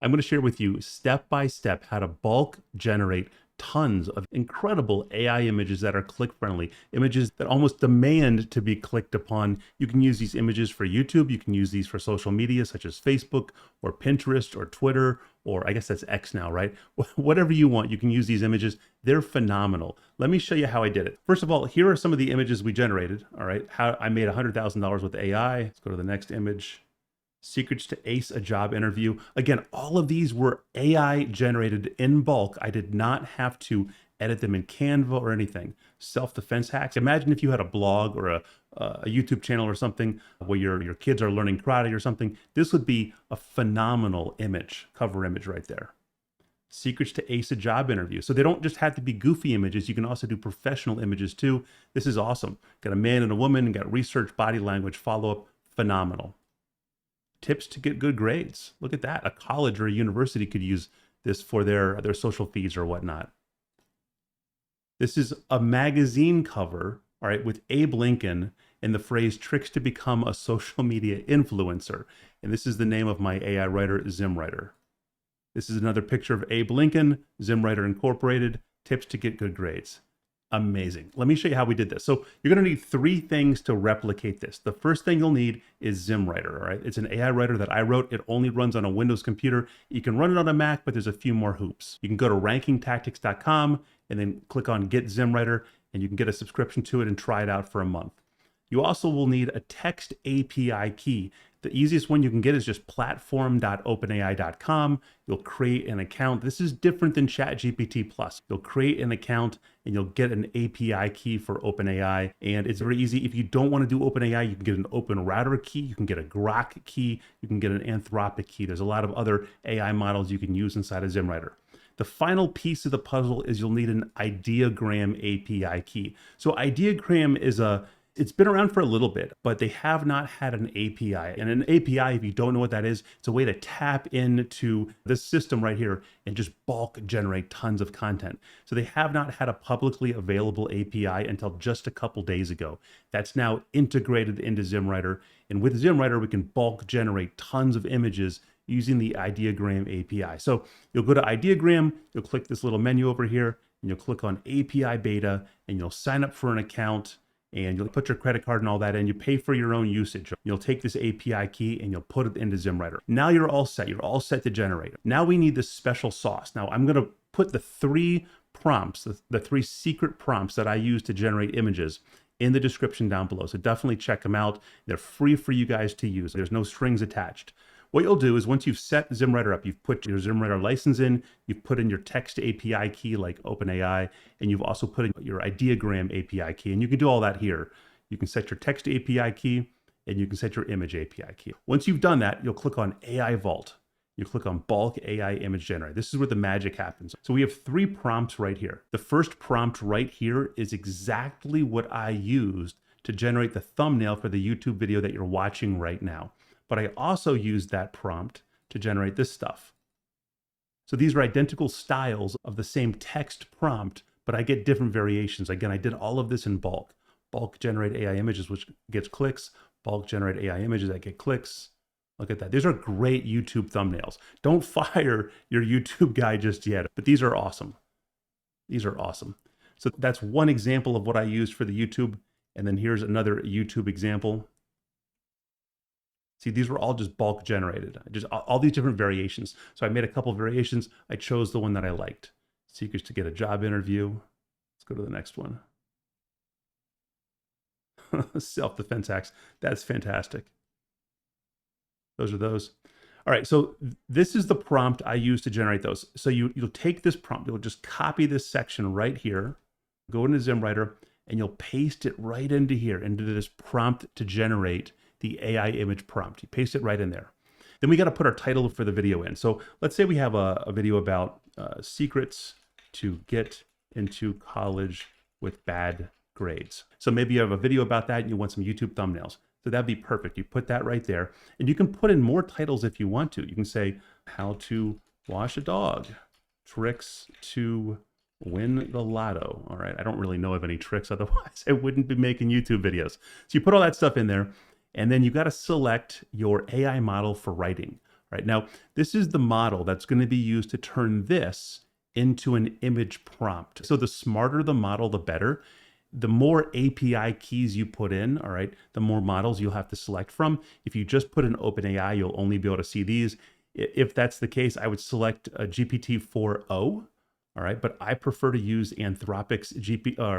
I'm going to share with you step by step how to bulk generate tons of incredible AI images that are click friendly, images that almost demand to be clicked upon. You can use these images for YouTube. You can use these for social media such as Facebook or Pinterest or Twitter, or I guess that's X now, right? Whatever you want, you can use these images. They're phenomenal. Let me show you how I did it. First of all, here are some of the images we generated. All right, how I made $100,000 with AI. Let's go to the next image. Secrets to ace a job interview. Again, all of these were AI generated in bulk. I did not have to edit them in Canva or anything. Self-defense hacks. Imagine if you had a blog or a YouTube channel or something where your kids are learning karate or something. This would be a phenomenal image, cover image right there. Secrets to ace a job interview. So they don't just have to be goofy images. You can also do professional images too. This is awesome. Got a man and a woman, got research, body language, follow-up. Phenomenal. Tips to get good grades. Look at that. A college or a university could use this for their social feeds or whatnot. This is a magazine cover, all right, with Abe Lincoln and the phrase tricks to become a social media influencer. And this is the name of my AI writer, ZIMMWRITER. This is another picture of Abe Lincoln, ZIMMWRITER Incorporated, tips to get good grades. Amazing. Let me show you how we did this. So you're going to need three things to replicate this. The first thing you'll need is ZIMMWRITER, all right? It's an AI writer that I wrote. It only runs on a Windows computer. You can run it on a Mac, but there's a few more hoops. You can go to rankingtactics.com and then click on Get ZIMMWRITER, and you can get a subscription to it and try it out for a month. You also will need a text API key. The easiest one you can get is just platform.openai.com. You'll create an account. This is different than ChatGPT+. You'll create an account and you'll get an API key for OpenAI. And it's very easy. If you don't want to do OpenAI, you can get an OpenRouter key. You can get a Grok key. You can get an Anthropic key. There's a lot of other AI models you can use inside of ZIMMWRITER. The final piece of the puzzle is you'll need an ideogram API key. So ideogram is it's been around for a little bit, but they have not had an API. And an API, if you don't know what that is, it's a way to tap into this system right here and just bulk generate tons of content. So they have not had a publicly available API until just a couple days ago. That's now integrated into ZIMMWRITER. And with ZIMMWRITER, we can bulk generate tons of images using the ideogram API. So you'll go to ideogram, you'll click this little menu over here, and you'll click on API beta, and you'll sign up for an account. And you'll put your credit card and all that in. You pay for your own usage. You'll take this API key and you'll put it into ZIMMWRITER. Now you're all set. You're all set to generate. Now we need this special sauce. Now I'm going to put the three prompts, the three secret prompts that I use to generate images in the description down below. So definitely check them out. They're free for you guys to use. There's no strings attached. What you'll do is once you've set ZIMMWRITER up, you've put your ZIMMWRITER license in, you've put in your text API key like OpenAI, and you've also put in your ideogram API key. And you can do all that here. You can set your text API key and you can set your image API key. Once you've done that, you'll click on AI Vault. You click on Bulk AI Image Generator. This is where the magic happens. So we have three prompts right here. The first prompt right here is exactly what I used to generate the thumbnail for the YouTube video that you're watching right now. But I also used that prompt to generate this stuff. So these are identical styles of the same text prompt, but I get different variations. Again, I did all of this in bulk. Bulk generate AI images, which gets clicks. Bulk generate AI images that get clicks. Look at that. These are great YouTube thumbnails. Don't fire your YouTube guy just yet, but these are awesome. These are awesome. So that's one example of what I used for the YouTube. And then here's another YouTube example. See, these were all just bulk generated, just all these different variations. So I made a couple of variations. I chose the one that I liked. Secrets to get a job interview. Let's go to the next one. Self-defense hacks. That's fantastic. Those are those. All right, so this is the prompt I use to generate those. So you'll take this prompt, you'll just copy this section right here, go into ZIMMWRITER, and you'll paste it right into here, into this prompt to generate the AI image prompt. You paste it right in there. Then we got to put our title for the video in. So let's say we have a video about secrets to get into college with bad grades. So maybe you have a video about that and you want some YouTube thumbnails. So that'd be perfect. You put that right there. And you can put in more titles if you want to. You can say, how to wash a dog, tricks to win the lotto. All right, I don't really know of any tricks, otherwise I wouldn't be making YouTube videos. So you put all that stuff in there. And then you got to select your AI model for writing. right? Now, this is the model that's going to be used to turn this into an image prompt. So the smarter the model, the better. The more API keys you put in, all right, the more models you'll have to select from. If you just put in OpenAI, you'll only be able to see these. If that's the case, I would select a GPT-4o. All right, but I prefer to use Anthropic's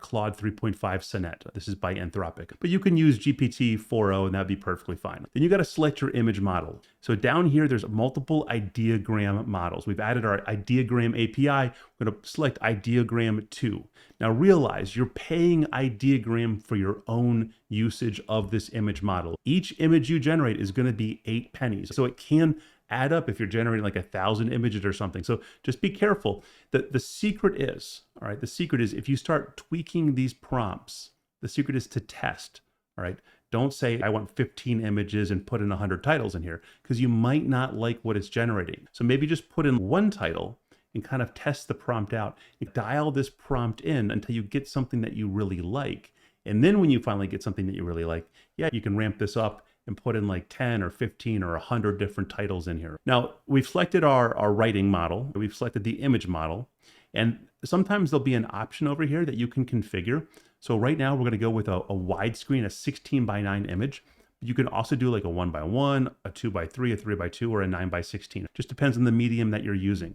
Claude 3.5 Sonnet. This is by Anthropic, but you can use GPT-4o and that'd be perfectly fine. Then you got to select your image model. So down here, there's multiple ideogram models. We've added our ideogram API. We're going to select ideogram 2. Now realize you're paying ideogram for your own usage of this image model. Each image you generate is going to be 8 pennies. So it can add up if you're generating like 1,000 images or something. So just be careful. The secret is, all right, the secret is if you start tweaking these prompts, the secret is to test, all right? Don't say, I want 15 images and put in 100 titles in here, because you might not like what it's generating. So maybe just put in one title and kind of test the prompt out. You dial this prompt in until you get something that you really like. And then when you finally get something that you really like, yeah, you can ramp this up and put in like 10 or 15 or 100 different titles in here. Now, we've selected our writing model, we've selected the image model, and sometimes there'll be an option over here that you can configure. So right now we're gonna go with a widescreen, a 16:9 image. You can also do like a 1:1, a 2:3, a 3:2, or a 9:16. Just depends on the medium that you're using.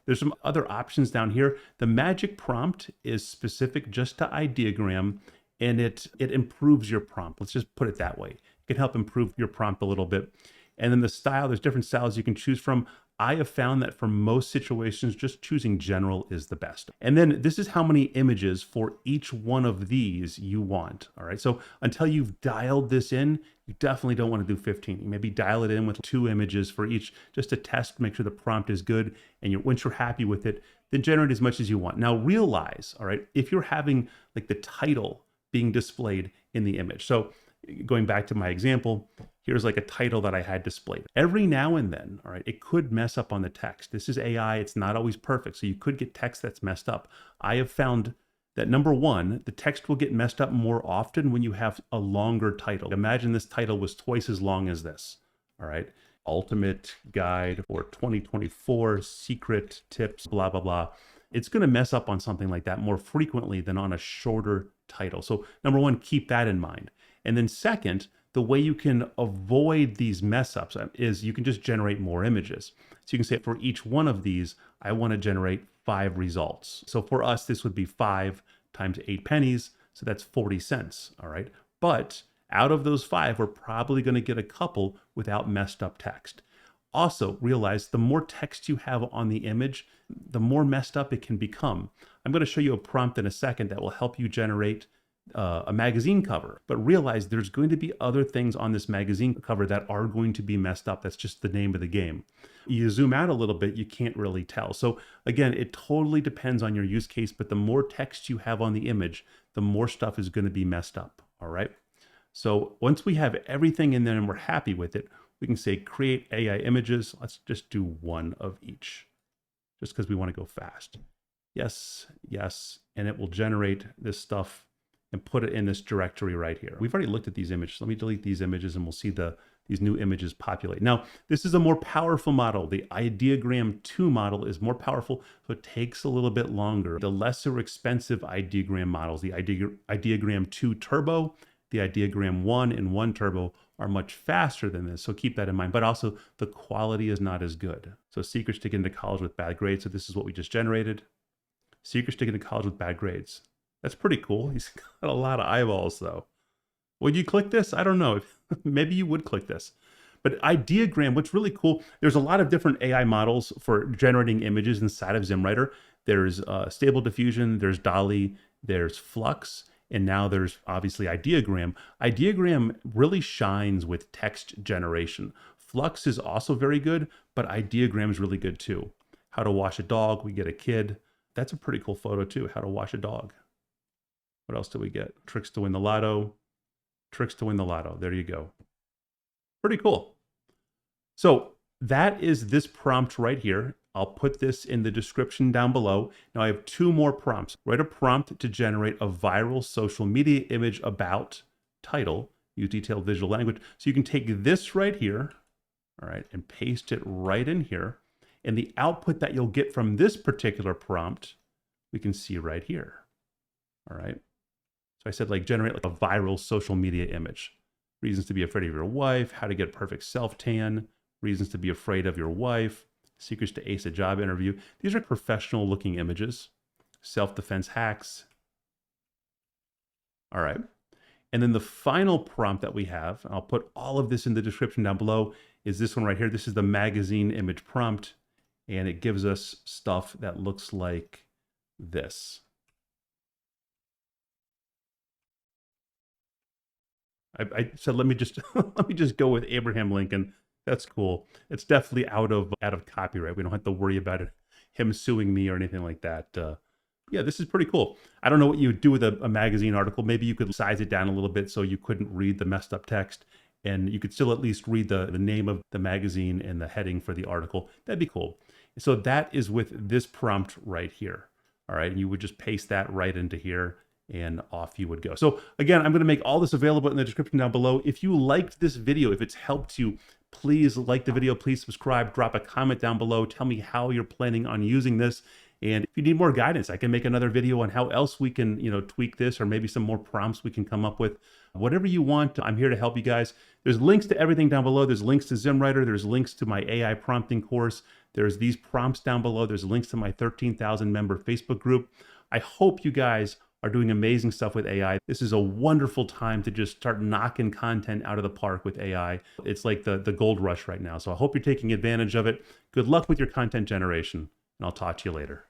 There's some other options down here. The magic prompt is specific just to ideogram, and it improves your prompt. Let's just put it that way. Can help improve your prompt a little bit. And then the style, there's different styles you can choose from. I have found that for most situations, just choosing general is the best. And then this is how many images for each one of these you want. All right. So until you've dialed this in, you definitely don't want to do 15. You maybe dial it in with 2 images for each, just to test, make sure the prompt is good. And once you're happy with it, then generate as much as you want. Now realize, all right, if you're having like the title being displayed in the image. So going back to my example, here's like a title that I had displayed. Every now and then, all right, it could mess up on the text. This is AI, it's not always perfect. So you could get text that's messed up. I have found that number one, the text will get messed up more often when you have a longer title. Imagine this title was twice as long as this, all right? Ultimate Guide for 2024 Secret Tips, blah, blah, blah. It's gonna mess up on something like that more frequently than on a shorter title. So number one, keep that in mind. And then second, the way you can avoid these mess ups is you can just generate more images. So you can say for each one of these, I want to generate 5 results. So for us, this would be 5 times 8 pennies. So that's 40 cents. All right. But out of those 5, we're probably going to get a couple without messed up text. Also realize the more text you have on the image, the more messed up it can become. I'm going to show you a prompt in a second that will help you generate a magazine cover, but realize there's going to be other things on this magazine cover that are going to be messed up. That's just the name of the game. You zoom out a little bit, you can't really tell. So again, it totally depends on your use case, but the more text you have on the image, the more stuff is going to be messed up. All right. So once we have everything in there and we're happy with it, we can say create AI images. Let's just do 1 of each, just because we want to go fast. Yes, yes, and it will generate this stuff and put it in this directory right here. We've already looked at these images. Let me delete these images and we'll see these new images populate. Now, this is a more powerful model. The Ideogram 2 model is more powerful, so it takes a little bit longer. The lesser expensive Ideogram models, the Ideogram 2 Turbo, the Ideogram 1 and 1 Turbo are much faster than this, so keep that in mind. But also, the quality is not as good. So secrets to get into college with bad grades. So this is what we just generated. Secrets to get into college with bad grades. That's pretty cool. He's got a lot of eyeballs though. Would you click this? I don't know. Maybe you would click this. But Ideogram, what's really cool, there's a lot of different AI models for generating images inside of ZIMMWRITER. There's Stable Diffusion, there's DALL-E, there's Flux, and now there's obviously Ideogram. Ideogram really shines with text generation. Flux is also very good, but Ideogram is really good too. How to wash a dog, we get a kid. That's a pretty cool photo too, how to wash a dog. What else do we get? Tricks to win the lotto. Tricks to win the lotto. There you go. Pretty cool. So that is this prompt right here. I'll put this in the description down below. Now I have 2 more prompts. Write a prompt to generate a viral social media image about title. Use detailed visual language. So you can take this right here, all right, and paste it right in here. And the output that you'll get from this particular prompt, we can see right here, all right? So I said like generate like a viral social media image. Reasons to be afraid of your wife, how to get perfect self-tan, reasons to be afraid of your wife, secrets to ace a job interview. These are professional looking images. Self-defense hacks. All right. And then the final prompt that we have, and I'll put all of this in the description down below, is this one right here. This is the magazine image prompt, and it gives us stuff that looks like this. I said, let me just let me just go with Abraham Lincoln. That's cool. It's definitely out of copyright. We don't have to worry about him suing me or anything like that. Yeah, this is pretty cool. I don't know what you would do with a magazine article. Maybe you could size it down a little bit so you couldn't read the messed up text, and you could still at least read the name of the magazine and the heading for the article. That'd be cool. So that is with this prompt right here. All right, and you would just paste that right into here, and off you would go. So again, I'm going to make all this available in the description down below. If you liked this video, if it's helped you, please like the video, please subscribe, drop a comment down below. Tell me how you're planning on using this. And if you need more guidance, I can make another video on how else we can, tweak this, or maybe some more prompts we can come up with. Whatever you want, I'm here to help you guys. There's links to everything down below. There's links to ZIMMWRITER. There's links to my AI prompting course. There's these prompts down below. There's links to my 13,000 member Facebook group. I hope you guys are doing amazing stuff with AI. This is a wonderful time to just start knocking content out of the park with AI. It's like the gold rush right now. So I hope you're taking advantage of it. Good luck with your content generation, and I'll talk to you later.